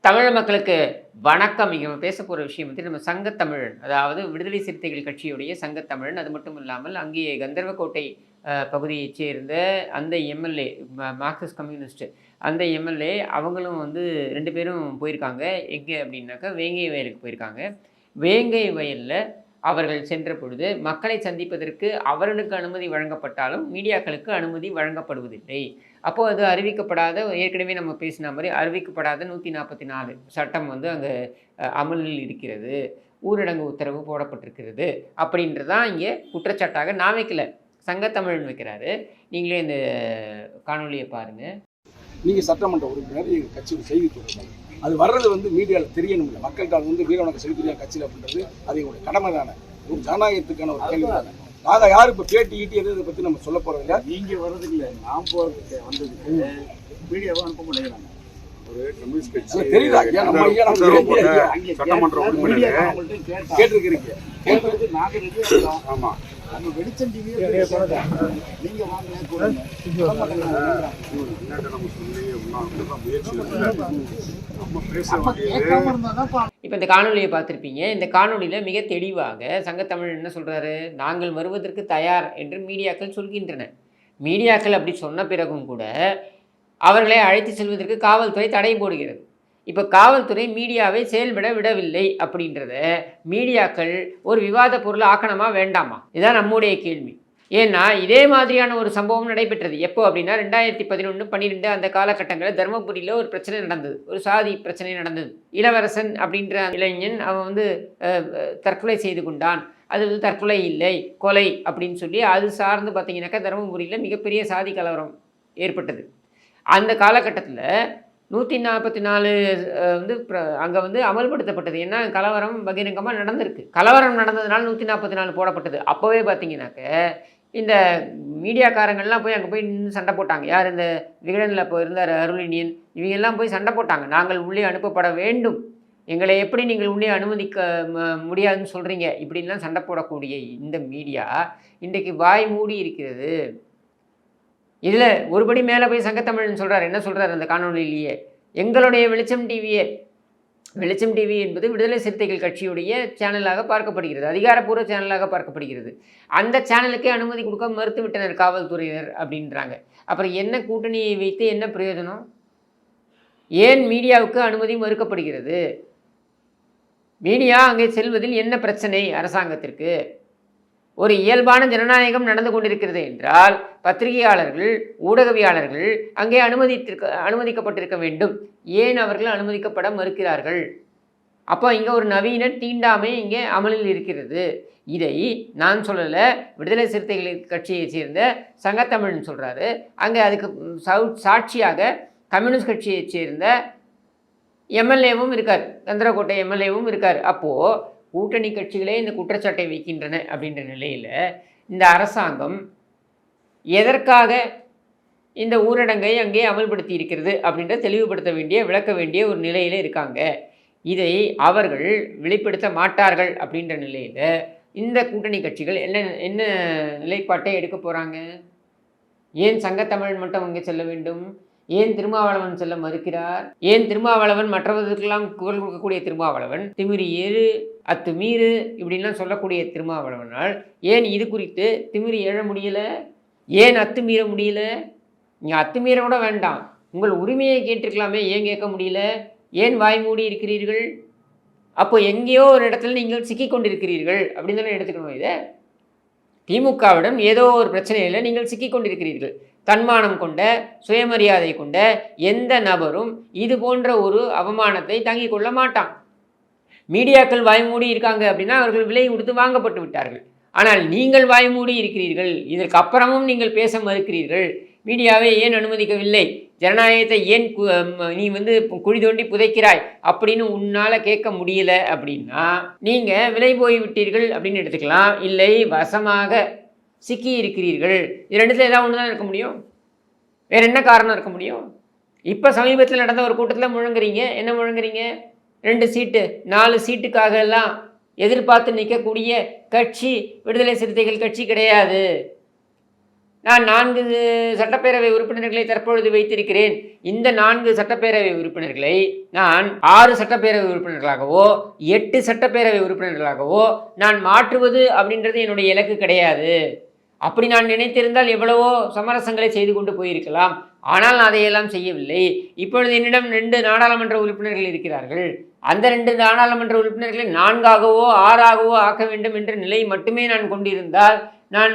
தமிழ் மக்களுக்கு வணக்கம். இங்க நம்ம பேச போற விஷயம் வந்து நம்ம சங்கத்தமிழன், அதாவது விடுதலை சிறுத்தைகள் கட்சியுடைய சங்கத்தமிழன். அது மட்டும் இல்லாமல் அங்கே கந்தர்வக்கோட்டை பகுதியைச் சேர்ந்த அந்த எம்எல்ஏ மார்க்சிஸ்ட் கம்யூனிஸ்ட் அந்த எம்எல்ஏ அவங்களும் வந்து 2 பேரும் போயிருக்காங்க. எங்கே அப்படின்னாக்கா வேங்கை வயலுக்கு போயிருக்காங்க. வேங்கை வயல்ல அவர்கள் சென்ற பொழுது மக்களை சந்திப்பதற்கு அவர்களுக்கு அனுமதி வழங்கப்பட்டாலும் மீடியாக்களுக்கு அனுமதி வழங்கப்படுவதில்லை. அப்போ அது அறிவிக்கப்படாத ஏற்கனவே நம்ம பேசின மாரி அறிவிக்கப்படாத 144 சட்டம் வந்து அங்க அமலில் இருக்கிறது. ஊரடங்கு உத்தரவு போடப்பட்டிருக்கிறது. அப்படின்றது தான் இங்கே குற்றச்சாட்டாக நான் வைக்கல. சங்கத்தமிழன் வைக்கிறாரு. நீங்களே இந்த காணொளிய பாருங்க. நீங்க சட்டமன்ற உறுப்பினர் எங்க கட்சியோட செய்தி தொடர்பாளர். அது வர்றது வந்து மீடியாவில் தெரியணும்ல. மக்கள்கிட்ட அது வந்து வீரவணக்க செலுத்தியா கட்சியில் அப்படின்றது அது எங்களுடைய கடமை தானே. ஒரு ஜனநாயகத்துக்கான ஒரு கேள்வி தானே. நாங்கள் யாரும் இப்போ பேட்டி ஈட்டி எதை பற்றி நம்ம சொல்ல போறது இல்லை. நீங்க வர்றதுக்கு இல்லை, நான் போறதுக்கு வந்ததுக்கு மீடியாவை அனுப்ப முடியாது. ஒரு கம்யூனிஸ்ட் கட்சி தெரியுதா ஐயா? நம்ம ஐயா நம்ம சட்டமன்ற உறுப்பினர் கேட்டிருக்கிறீங்க. கேட்கறதுக்கு நாங்க ரெடியா இருக்கோம். ஆமா, நம்ம வெளிச்சம் டிவி நீங்க வாங்க இப்போ இந்த காணொலியை பார்த்துருப்பீங்க. இந்த காணொலியில் மிக தெளிவாக சங்கத்தமிழ் என்ன சொல்கிறாரு, நாங்கள் வருவதற்கு தயார் என்று மீடியாக்கள் சொல்கின்றன. மீடியாக்கள் அப்படி சொன்ன பிறகும் கூட அவர்களை அழைத்து செல்வதற்கு காவல்துறை தடை போடுகிறது. இப்போ காவல்துறை மீடியாவை செயல்பட விடவில்லை அப்படின்றத மீடியாக்கள் ஒரு விவாத பொருள் ஆக்கணுமா வேண்டாமா? இதுதான் நம்முடைய கேள்வி. ஏன்னா இதே மாதிரியான ஒரு சம்பவம் நடைபெற்றது. எப்போ அப்படின்னா 2011, 12 அந்த காலகட்டங்களில் தருமபுரியில் ஒரு பிரச்சனை நடந்தது. ஒரு சாதி பிரச்சனை நடந்தது. இளவரசன் அப்படின்ற இளைஞன் அவன் வந்து தற்கொலை செய்து கொண்டான். அது வந்து தற்கொலை இல்லை, கொலை அப்படின்னு சொல்லி அது சார்ந்து பார்த்தீங்கன்னாக்கா தருமபுரியில் மிகப்பெரிய சாதி கலவரம் ஏற்பட்டது. அந்த காலகட்டத்தில் 144 வந்து அங்கே வந்து அமல்படுத்தப்பட்டது. ஏன்னா கலவரம் பகிரங்கமாக நடந்திருக்கு. கலவரம் நடந்ததுனால 144 போடப்பட்டது. அப்போவே பார்த்தீங்கன்னாக்க இந்த மீடியாக்காரங்கள்லாம் போய் அங்கே போய் நின்று சண்டை போட்டாங்க. யார் இந்த விகடனில் இப்போ இருந்தார் அருளினியன், இவங்கெல்லாம் போய் சண்டை போட்டாங்க. நாங்கள் உள்ளே அனுப்பப்பட வேண்டும், எங்களை எப்படி நீங்கள் உள்ளே அனுமதிக்க முடியாதுன்னு சொல்கிறீங்க, இப்படின்லாம் சண்டை போடக்கூடிய இந்த மீடியா இன்றைக்கு வாய் மூடி இருக்கிறது. இதில் ஒருபடி மேலே போய் சங்கத்தமிழ்னு சொல்கிறார். என்ன சொல்கிறார் அந்த காணொலியிலேயே, எங்களுடைய வெளிச்சம் டிவியே, வெளிச்சம் டிவி என்பது விடுதலை சிறுத்தைகள் கட்சியுடைய சேனலாக பார்க்கப்படுகிறது, அதிகாரப்பூர்வ சேனலாக பார்க்கப்படுகிறது. அந்த சேனலுக்கே அனுமதி கொடுக்க மறுத்துவிட்டனர் காவல்துறையினர் அப்படின்றாங்க. அப்புறம் என்ன கூட்டணியை வைத்து என்ன பிரயோஜனம்? ஏன் மீடியாவுக்கு அனுமதி மறுக்கப்படுகிறது? மீடியா அங்கே செல்வதில் என்ன பிரச்சனை அரசாங்கத்திற்கு? ஒரு இயல்பான ஜனநாயகம் நடந்து கொண்டிருக்கிறது என்றால் பத்திரிகையாளர்கள், ஊடகவியாளர்கள் அங்கே அனுமதிக்கப்பட்டிருக்க வேண்டும். ஏன் அவர்கள் அனுமதிக்கப்பட மறுக்கிறார்கள்? அப்போ இங்கே ஒரு நவீன தீண்டாமை இங்கே அமலில் இருக்கிறது. இதை நான் சொல்லலை, விடுதலை சிறுத்தைகள் கட்சியை சேர்ந்த சங்கத்தமிழ்னு சொல்கிறாரு. அங்கே அதுக்கு சாட்சியாக கம்யூனிஸ்ட் கட்சியை சேர்ந்த எம்எல்ஏவும் இருக்கார், கந்தரக்கோட்டை எம்எல்ஏவும் இருக்கார். அப்போது கூட்டணி கட்சிகளே இந்த குற்றச்சாட்டை வைக்கின்றன அப்படின்ற நிலையில் இந்த அரசாங்கம் எதற்காக இந்த ஊரடங்கை அங்கே அமல்படுத்தி இருக்கிறது அப்படின்ற தெளிவுபடுத்த வேண்டிய, விளக்க வேண்டிய ஒரு நிலையில் இருக்காங்க. இதை அவர்கள் வெளிப்படுத்த மாட்டார்கள் அப்படின்ற நிலையில் இந்த கூட்டணி கட்சிகள் என்ன நிலைப்பாட்டை எடுக்க போகிறாங்க? ஏன் சங்கத்தமிழன் மட்டும் அங்கே செல்ல வேண்டும்? ஏன் திருமாவளவன் செல்ல மறுக்கிறார்? ஏன் திருமாவளவன் மற்றவர்களுக்கெல்லாம் குரல் கொடுக்கக்கூடிய திருமாவளவன், திமிரி ஏறு அத்துமீறு இப்படின்லாம் சொல்லக்கூடிய திருமாவளவனால் ஏன் இது குறித்து திமிரி எழ முடியல? ஏன் அத்துமீற முடியல? நீங்கள் அத்துமீற கூட வேண்டாம், உங்கள் உரிமையை கேட்டிருக்கலாமே, ஏன் கேட்க முடியல? ஏன் வாய் மூடி இருக்கிறீர்கள்? அப்போ எங்கேயோ ஒரு இடத்துல நீங்கள் சிக்கி கொண்டிருக்கிறீர்கள் அப்படின்னு தானே எடுத்துக்கணும். இதை திமுகவிடம் ஏதோ ஒரு பிரச்சனையில் நீங்கள் சிக்கி கொண்டிருக்கிறீர்கள். தன்மானம் கொண்ட, சுயமரியாதை கொண்ட எந்த நபரும் இது போன்ற ஒரு அவமானத்தை தாங்கிக் கொள்ள மாட்டான். மீடியாக்கள் வாய்மூடி இருக்காங்க அப்படின்னா அவர்கள் விலை கொடுத்து வாங்கப்பட்டு விட்டார்கள். ஆனால் நீங்கள் வாய்மூடி இருக்கிறீர்கள். இதற்கு அப்புறமும் நீங்கள் பேச மறுக்கிறீர்கள். மீடியாவை ஏன் அனுமதிக்கவில்லை? ஜனநாயகத்தை ஏன் நீ வந்து குழி தோண்டி புதைக்கிறாய் அப்படின்னு உன்னால் கேட்க முடியல அப்படின்னா நீங்கள் விலை போய் விட்டீர்கள் அப்படின்னு எடுத்துக்கலாம். இல்லை, வசமாக சிக்கி இருக்கிறீர்கள். இது ரெண்டுத்தில் ஏதாவது ஒன்று தான் இருக்க முடியும். வேறு என்ன காரணம் இருக்க முடியும்? இப்போ சமீபத்தில் நடந்த ஒரு கூட்டத்தில் முழங்குறீங்க. என்ன முழங்குறீங்க? 2 சீட்டு 4 சீட்டுக்காக எல்லாம் எதிர்பார்த்து நிற்கக்கூடிய கட்சி விடுதலை சிறுத்தைகள் கட்சி கிடையாது. நான் 4 சட்டப்பேரவை உறுப்பினர்களை தற்பொழுது வைத்திருக்கிறேன். இந்த 4 சட்டப்பேரவை உறுப்பினர்களை நான் 6 சட்டப்பேரவை உறுப்பினர்களாகவோ 8 சட்டப்பேரவை உறுப்பினர்களாகவோ நான் மாற்றுவது அப்படின்றது என்னுடைய இலக்கு கிடையாது. அப்படி நான் நினைத்திருந்தால் எவ்வளவோ சமரசங்களை செய்து கொண்டு போயிருக்கலாம். ஆனால் நான் அதையெல்லாம் செய்யவில்லை. இப்பொழுது என்னிடம் 2 நாடாளுமன்ற உறுப்பினர்கள் இருக்கிறார்கள். அந்த 2 நாடாளுமன்ற உறுப்பினர்களை 4ஆகவோ 6ஆகவோ ஆக்க வேண்டும் என்ற நிலை மட்டுமே நான் கொண்டிருந்தால் நான்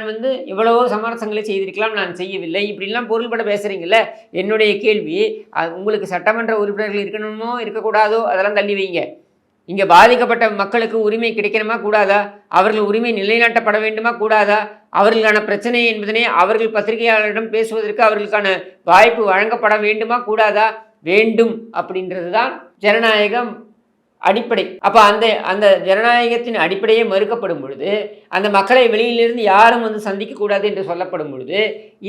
எவ்வளவோ சமரசங்களை செய்திருக்கலாம். நான் செய்யவில்லை. இப்படிலாம் பொருள்பட பேசுகிறீங்கல்ல. என்னுடைய கேள்வி, உங்களுக்கு சட்டமன்ற உறுப்பினர்கள் இருக்கணுமோ இருக்கக்கூடாதோ அதெல்லாம் தள்ளி வைங்க. இங்கே பாதிக்கப்பட்ட மக்களுக்கு உரிமை கிடைக்கணுமா கூடாதா? அவர்கள் உரிமை நிலைநாட்டப்பட வேண்டுமா கூடாதா? அவர்களுக்கான பிரச்சனை என்பதனை அவர்கள் பத்திரிகையாளரிடம் பேசுவதற்கு அவர்களுக்கான வாய்ப்பு வழங்கப்பட வேண்டுமா கூடாதா? வேண்டும். அப்படின்றது தான் ஜனநாயகம் அடிப்படை. அப்போ அந்த ஜனநாயகத்தின் அடிப்படையே மறுக்கப்படும் பொழுது, அந்த மக்களை வெளியிலிருந்து யாரும் சந்திக்கக்கூடாது என்று சொல்லப்படும் பொழுது,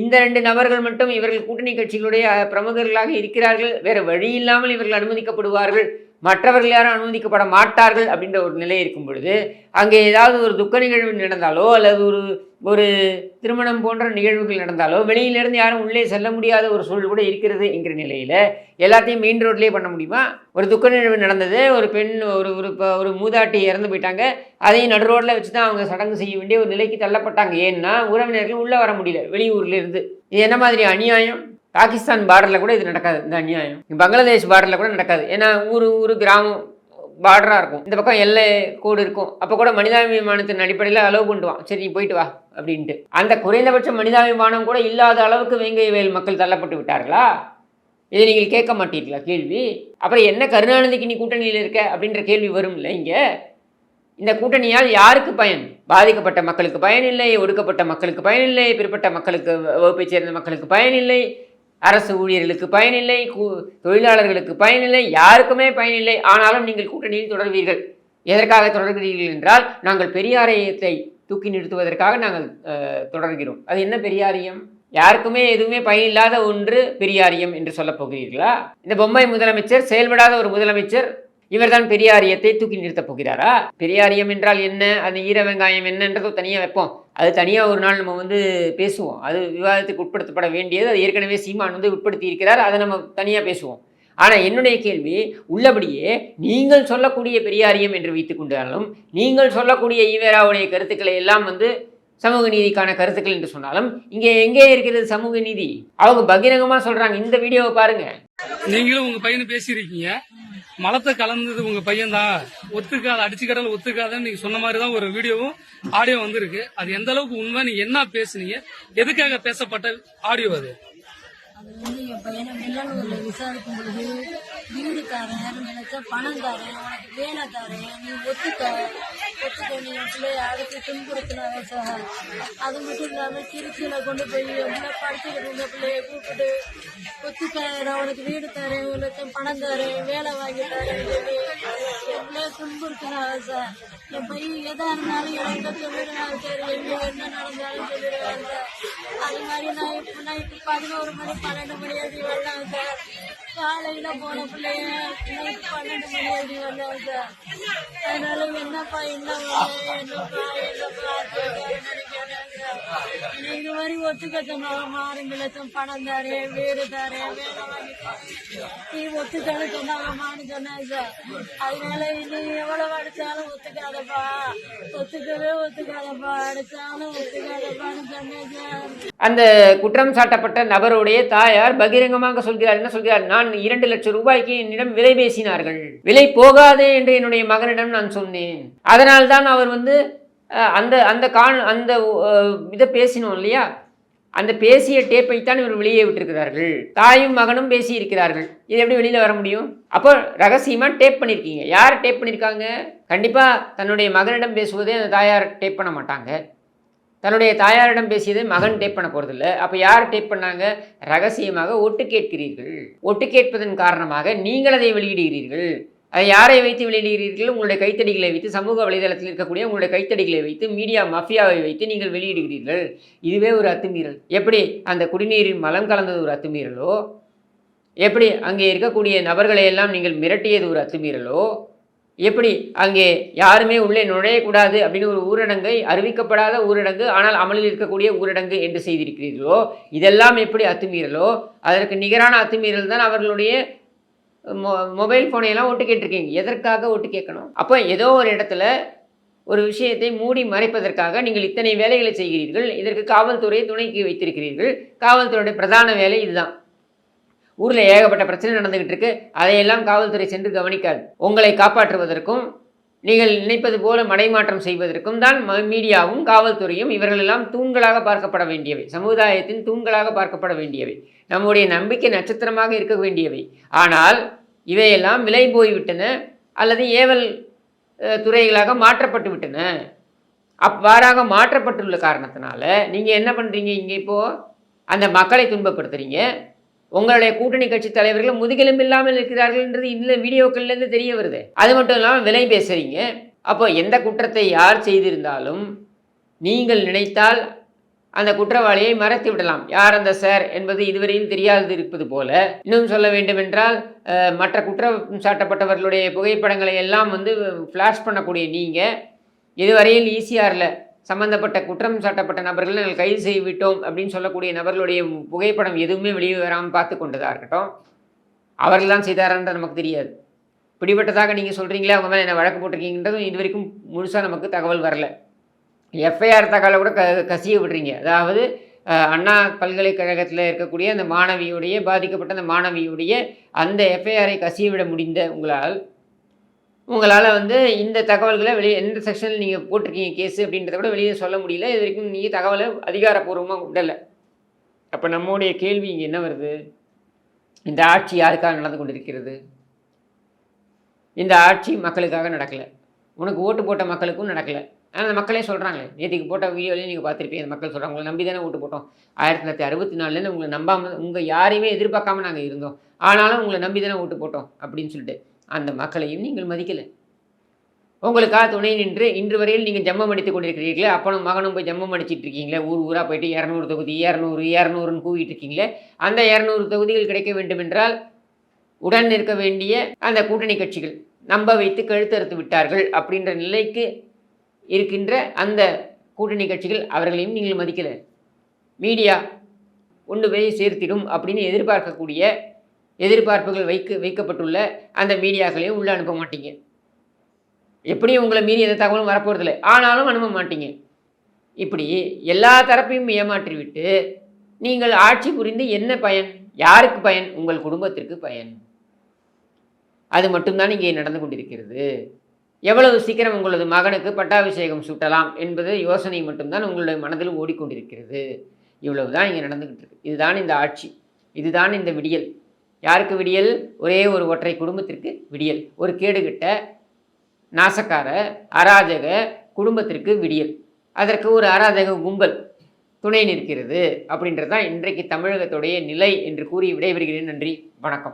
இந்த 2 நபர்கள் மட்டும் இவர்கள் கூட்டணி கட்சிகளுடைய பிரமுகர்களாக இருக்கிறார்கள், வேறு வழி இல்லாமல் இவர்கள் அனுமதிக்கப்படுவார்கள், மற்றவர்கள் யாரும் அனுமதிக்கப்பட மாட்டார்கள் அப்படின்ற ஒரு நிலை இருக்கும் பொழுது, அங்கே ஏதாவது ஒரு துக்க நிகழ்வு நடந்தாலோ அல்லது ஒரு திருமணம் போன்ற நிகழ்வுகள் நடந்தாலோ வெளியிலேருந்து யாரும் உள்ளே செல்ல முடியாத ஒரு சூழல் கூட இருக்கிறது என்கிற நிலையில் எல்லாத்தையும் மெயின் ரோட்லேயே பண்ண முடியுமா? ஒரு துக்க நிகழ்வு நடந்தது, ஒரு பெண் ஒரு மூதாட்டி இறந்து போயிட்டாங்க, அதையும் நடு ரோட்டில் வச்சு தான் அவங்க சடங்கு செய்ய வேண்டிய ஒரு நிலைக்கு தள்ளப்பட்டாங்க. ஏன்னா உறவினர்கள் உள்ளே வர முடியல வெளியூர்லேருந்து. இது என்ன மாதிரி அநியாயம்? பாகிஸ்தான் பார்டரில் கூட இது நடக்காது. இந்த அநியாயம் பங்களாதேஷ் பார்டரில் கூட நடக்காது. ஏன்னா ஊர் கிராமம் பார்டராக இருக்கும், இந்த பக்கம் எல்லை கோடு இருக்கும். அப்போ கூட மனிதாபிமானத்தின் அடிப்படையில் அலோவ் பண்ணுவான், சரி நீ போயிட்டு வா அப்படின்ட்டு. அந்த குறைந்தபட்ச மனிதாபிமானம் கூட இல்லாத அளவுக்கு வேங்கை வயல் மக்கள் தள்ளப்பட்டு விட்டார்களா? இதை நீங்கள் கேட்க மாட்டீர்களா கேள்வி? அப்புறம் என்ன கருணாநிதிக்கு நீ கூட்டணியில் இருக்க அப்படின்ற கேள்வி வரும் இல்லை? இங்கே இந்த கூட்டணியால் யாருக்கு பயன்? பாதிக்கப்பட்ட மக்களுக்கு பயனில்லை, ஒடுக்கப்பட்ட மக்களுக்கு பயனில்லை, பிற்பட்ட மக்களுக்கு வகுப்பை சேர்ந்த மக்களுக்கு பயனில்லை, அரசு ஊழியர்களுக்கு பயனில்லை, தொழிலாளர்களுக்கு பயனில்லை, யாருக்குமே பயனில்லை. ஆனாலும் நீங்கள் கூட்டணியில் தொடர்வீர்கள். எதற்காக தொடர்கிறீர்கள் என்றால், நாங்கள் பெரியாரியத்தை தூக்கி நிறுத்துவதற்காக நாங்கள் தொடர்கிறோம். அது என்ன பெரியாரியம்? யாருக்குமே எதுவுமே பயனில்லாத ஒன்று பெரியாரியம் என்று சொல்ல போகிறீர்களா? இந்த பொம்மை முதலமைச்சர், செயல்படாத ஒரு முதலமைச்சர், இவர்தான் பெரியாரியத்தை தூக்கி நிறுத்தப் போகிறாரா? பெரியாரியம் என்றால் என்ன, அது ஈர வெங்காயம் என்னன்றதோ தனியாக வைப்போம். அது தனியாக ஒரு நாள் நம்ம பேசுவோம். அது விவாதத்துக்கு உட்படுத்தப்பட வேண்டியது. அது ஏற்கனவே சீமான் உட்படுத்தி இருக்கிறார். அதை நம்ம தனியாக பேசுவோம். ஆனால் என்னுடைய கேள்வி, உள்ளபடியே நீங்கள் சொல்லக்கூடிய பெரியாரியம் என்று வைத்துக் கொண்டாலும், நீங்கள் சொல்லக்கூடிய ஈவேராவுடைய கருத்துக்களை எல்லாம் சமூக நீதிக்கான கருத்துக்கள் என்று சொன்னாலும், இங்கே எங்கே இருக்கிறது சமூக நீதி? அவங்க பகிரங்கமாக சொல்றாங்க. இந்த வீடியோவை பாருங்க. நீங்களும் உங்க பையனை பேசியிருக்கீங்க, மலத்தை கலந்தது உங்க பையன் தான், ஒத்துக்காத அடிச்சுக்கடல ஒத்துக்காதன்னு நீங்க சொன்ன மாதிரி தான் ஒரு வீடியோவும் ஆடியோ வந்திருக்கு. அது எந்த அளவுக்கு உண்மை, நீங்க என்ன பேசுனீங்க, எதுக்காக பேசப்பட்ட ஆடியோ அது? அது என் பையனை வெள்ளலூர்ல விசாரிக்கும் பொழுது, வீடு தரேன் நினைச்சா பணம் தரேன், உனக்கு வேலை தரேன், நீ ஒத்துக்க நீ என் பிள்ளைய அழைச்சி துன்புறுத்தினாங்க சார். அது மட்டும் இல்லாம திருச்சியில கொண்டு போய் எவ்வளோ படிச்சுட்டு இருந்த பிள்ளைய கூப்பிட்டு ஒத்துக்க, நான் உனக்கு வீடு தரேன், 1 லட்சம் பணம் தரேன், வேலை வாங்கி தரேன், என் பிள்ளைய துன்புறுத்தினாங்க சார். என் பையன் எதா இருந்தாலும் என்கிட்ட சொல்லிடுறாங்க சார், எங்க என்ன நடந்தாலும் சொல்லிடுவாங்க சார். அது மாதிரி நான் இப்போ நைட்டு 11 மணி 12 மணி எழுதி வரலாம் சார். காலையில போன பிள்ளைய நைட்டு 12 மணி எழுதி வரலாம் சார். அதனால என்னப்பா என்னப்பா இது மாதிரி ஒத்துக்கத்தனாமா 2 லட்சம் பணம் தரேன், வீடு தரேன், வேலை வாங்கி நீ ஒத்துக்கன்னு சொன்னாங்கம்மான்னு சொன்னேன் சார். அதனால நீ எவ்வளவு அடிச்சாலும் ஒத்துக்காதப்பா, ஒத்துக்காதப்பா, அடிச்சாலும் ஒத்துக்காதப்பான்னு சொன்னேன் சார். அந்த குற்றம் சாட்டப்பட்ட நபருடைய தாயார் பகிரங்கமாக சொல்கிறார். என்ன சொல்கிறார்? நான் 2 லட்சம் ரூபாய்க்கு என்னிடம் விலை பேசினார்கள், விலை போகாதே என்று என்னுடைய மகனிடம் நான் சொன்னேன். அதனால்தான் அவர் அந்த இதை பேசினோம் இல்லையா, அந்த பேசிய டேப்பைத்தான் இவர் வெளியே விட்டிருக்கிறார்கள். தாயும் மகனும் பேசி இருக்கிறார்கள். இது எப்படி வெளியில் வர முடியும்? அப்போ ரகசியமாக டேப் பண்ணியிருக்கீங்க. யார் டேப் பண்ணியிருக்காங்க? கண்டிப்பாக தன்னுடைய மகனிடம் பேசுவதே அந்த தாயார் டேப் பண்ண மாட்டாங்க. தன்னுடைய தாயாரிடம் பேசியதை மகன் டேப் பண்ண போகிறதில்ல. அப்போ யார் டேப் பண்ணாங்க? ரகசியமாக ஒட்டு கேட்கிறீர்கள். ஒட்டு கேட்பதன் காரணமாக நீங்கள் அதை வெளியிடுகிறீர்கள். அதை யாரை வைத்து வெளியிடுகிறீர்கள்? உங்களுடைய கைத்தடிகளை வைத்து, சமூக வலைதளத்தில் இருக்கக்கூடிய உங்களுடைய கைத்தடிகளை வைத்து, மீடியா மஃபியாவை வைத்து நீங்கள் வெளியிடுகிறீர்கள். இதுவே ஒரு அத்துமீறல். எப்படி அந்த குடிநீரின் மலம் கலந்தது ஒரு அத்துமீறலோ, எப்படி அங்கே இருக்கக்கூடிய நபர்களை எல்லாம் நீங்கள் மிரட்டியது ஒரு அத்துமீறலோ, எப்படி அங்கே யாருமே உள்ளே நுழையக்கூடாது அப்படின்னு ஒரு ஊரடங்கை, அறிவிக்கப்படாத ஊரடங்கு ஆனால் அமலில் இருக்கக்கூடிய ஊரடங்கு என்று செய்திருக்கிறீர்களோ, இதெல்லாம் எப்படி அத்துமீறலோ அதற்கு நிகரான அத்துமீறல் தான் அவர்களுடைய மொபைல் ஃபோனையெல்லாம் ஒட்டு கேட்டிருக்கீங்க. எதற்காக ஒட்டு கேட்கணும்? அப்போ ஏதோ ஒரு இடத்துல ஒரு விஷயத்தை மூடி மறைப்பதற்காக நீங்கள் இத்தனை வேலைகளை செய்கிறீர்கள். இதற்கு காவல்துறையை துணைக்கு வைத்திருக்கிறீர்கள். காவல்துறையுடைய பிரதான வேலை இதுதான். ஊரில் ஏகப்பட்ட பிரச்சனை நடந்துகிட்டு இருக்கு, அதையெல்லாம் காவல்துறை சென்று கவனிக்காது. உங்களை காப்பாற்றுவதற்கும் நீங்கள் நினைப்பது போல மடைமாற்றம் செய்வதற்கும் தான் மீடியாவும் காவல்துறையும் இவர்களெல்லாம் தூண்களாக பார்க்கப்பட வேண்டியவை, சமுதாயத்தின் தூண்களாக பார்க்கப்பட வேண்டியவை, நம்முடைய நம்பிக்கை நட்சத்திரமாக இருக்க வேண்டியவை. ஆனால் இவையெல்லாம் விலை போய்விட்டன அல்லது ஏவல் துறைகளாக மாற்றப்பட்டு விட்டன. அவ்வாறாக மாற்றப்பட்டுள்ள காரணத்தினால நீங்கள் என்ன பண்ணுறீங்க? இங்கே இப்போது அந்த மக்களை துன்பப்படுத்துறீங்க. உங்களுடைய கூட்டணி கட்சி தலைவர்கள் முதுகெலும்பு இல்லாமல் இருக்கிறார்கள்ன்றது இந்த வீடியோக்கள்லேருந்து தெரிய வருது. அது மட்டும் இல்லாமல் விலை பேசுகிறீங்க. அப்போ எந்த குற்றத்தை யார் செய்திருந்தாலும் நீங்கள் நினைத்தால் அந்த குற்றவாளியை மறைத்து விடலாம். யார் அந்த சார் என்பது இதுவரையில் தெரியாது இருப்பது போல. இன்னும் சொல்ல வேண்டுமென்றால் மற்ற குற்றம் சாட்டப்பட்டவர்களுடைய புகைப்படங்களை எல்லாம் ஃப்ளாஷ் பண்ணக்கூடிய நீங்கள் இதுவரையில் ஈசிஆரில் சம்பந்தப்பட்ட குற்றம் சாட்டப்பட்ட நபர்கள் நாங்கள் கைது செய்துவிட்டோம் அப்படின்னு சொல்லக்கூடிய நபர்களுடைய புகைப்படம் எதுவுமே வெளியே வராமல் பார்த்து கொண்டதாக இருக்கட்டும். அவர்கள் தான் செய்தாரான்றது நமக்கு தெரியாது. பிடிபட்டதாக நீங்கள் சொல்கிறீங்களே, அவங்க மேலே என்ன வழக்கு போட்டிருக்கீங்கன்றதும் இது வரைக்கும் முழுசாக நமக்கு தகவல் வரல. எஃப்ஐஆர் தகவலை கூட கசிய விடுறீங்க. அதாவது அண்ணா பல்கலைக்கழகத்தில் இருக்கக்கூடிய அந்த மாணவியுடைய, பாதிக்கப்பட்ட அந்த மாணவியுடைய அந்த எஃப்ஐஆரை கசிய விட முடிந்த உங்களால் இந்த தகவல்களை வெளியே எந்த செக்ஷனில் நீங்கள் போட்டிருக்கீங்க கேஸு அப்படின்றத கூட வெளியே சொல்ல முடியல. இது வரைக்கும் நீங்கள் தகவலை அதிகாரப்பூர்வமாக விடலை. அப்போ நம்முடைய கேள்வி இங்கே என்ன வருது? இந்த ஆட்சி யாருக்காக நடந்து கொண்டிருக்கிறது? இந்த ஆட்சி மக்களுக்காக நடக்கலை. உனக்கு ஓட்டு போட்ட மக்களுக்கும் நடக்கலை. ஆனால் அந்த மக்களே சொல்கிறாங்க. நேற்றுக்கு போட்ட வீடியோலையும் நீங்கள் பார்த்துருப்பீங்க. அந்த மக்கள் சொல்கிறாங்க, உங்களை நம்பி தானே ஓட்டு போட்டோம். 1964 உங்களை நம்பாமல், உங்கள் யாரையுமே எதிர்பார்க்காம நாங்கள் இருந்தோம், ஆனாலும் உங்களை நம்பி தானே ஓட்டு போட்டோம் அப்படின்னு சொல்லிட்டு அந்த மக்களையும் நீங்கள் மதிக்கலை. உங்களுக்காக துணை நின்று இன்று வரையில் நீங்கள் ஜம்மம் அடித்துக் கொண்டிருக்கிறீர்களே, அப்பனும் மகனும் போய் ஜம்மம் அடிச்சிட்டு இருக்கீங்களே, ஊராக போயிட்டு 200 தொகுதி 200 கூவிட்டு இருக்கீங்களே. அந்த 200 தொகுதிகள் கிடைக்க வேண்டும் என்றால் உடன் இருக்க வேண்டிய அந்த கூட்டணி கட்சிகள் நம்ப வைத்து கழுத்தறுத்து விட்டார்கள் அப்படின்ற நிலைக்கு இருக்கின்ற அந்த கூட்டணி கட்சிகள், அவர்களையும் நீங்கள் மதிக்கலை. மீடியா கொண்டு போய் சேர்த்திடும் அப்படின்னு எதிர்பார்க்கக்கூடிய எதிர்பார்ப்புகள் வைக்கப்பட்டுள்ள அந்த மீடியாக்களையும் உள்ளே அனுப்ப மாட்டீங்க. எப்படியும் உங்களை மீறி எந்த தகவலும் வரப்போகிறதில்லை, ஆனாலும் அனுப்ப மாட்டீங்க. இப்படி எல்லா தரப்பையும் ஏமாற்றிவிட்டு நீங்கள் ஆட்சி புரிந்து என்ன பயன்? யாருக்கு பயன்? உங்கள் குடும்பத்திற்கு பயன். அது மட்டும்தான் இங்கே நடந்து கொண்டிருக்கிறது. எவ்வளவு சீக்கிரம் உங்களது மகனுக்கு பட்டாபிஷேகம் சூட்டலாம் என்பது யோசனை மட்டும்தான் உங்களுடைய மனதில் ஓடிக்கொண்டிருக்கிறது. இவ்வளவு தான் இங்கே நடந்துக்கிட்டு இருக்கு. இதுதான் இந்த ஆட்சி, இதுதான் இந்த விடியல். யாருக்கு விடியல்? ஒரே ஒரு ஒற்றை குடும்பத்திற்கு விடியல். ஒரு கேடுகட்ட நாசக்கார அராஜக குடும்பத்திற்கு விடியல். அதற்கு ஒரு அராஜக கும்பல் துணை நிற்கிறது அப்படின்றது தான் இன்றைக்கு தமிழகத்துடைய நிலை என்று கூறி விடைபெறுகிறேன். நன்றி, வணக்கம்.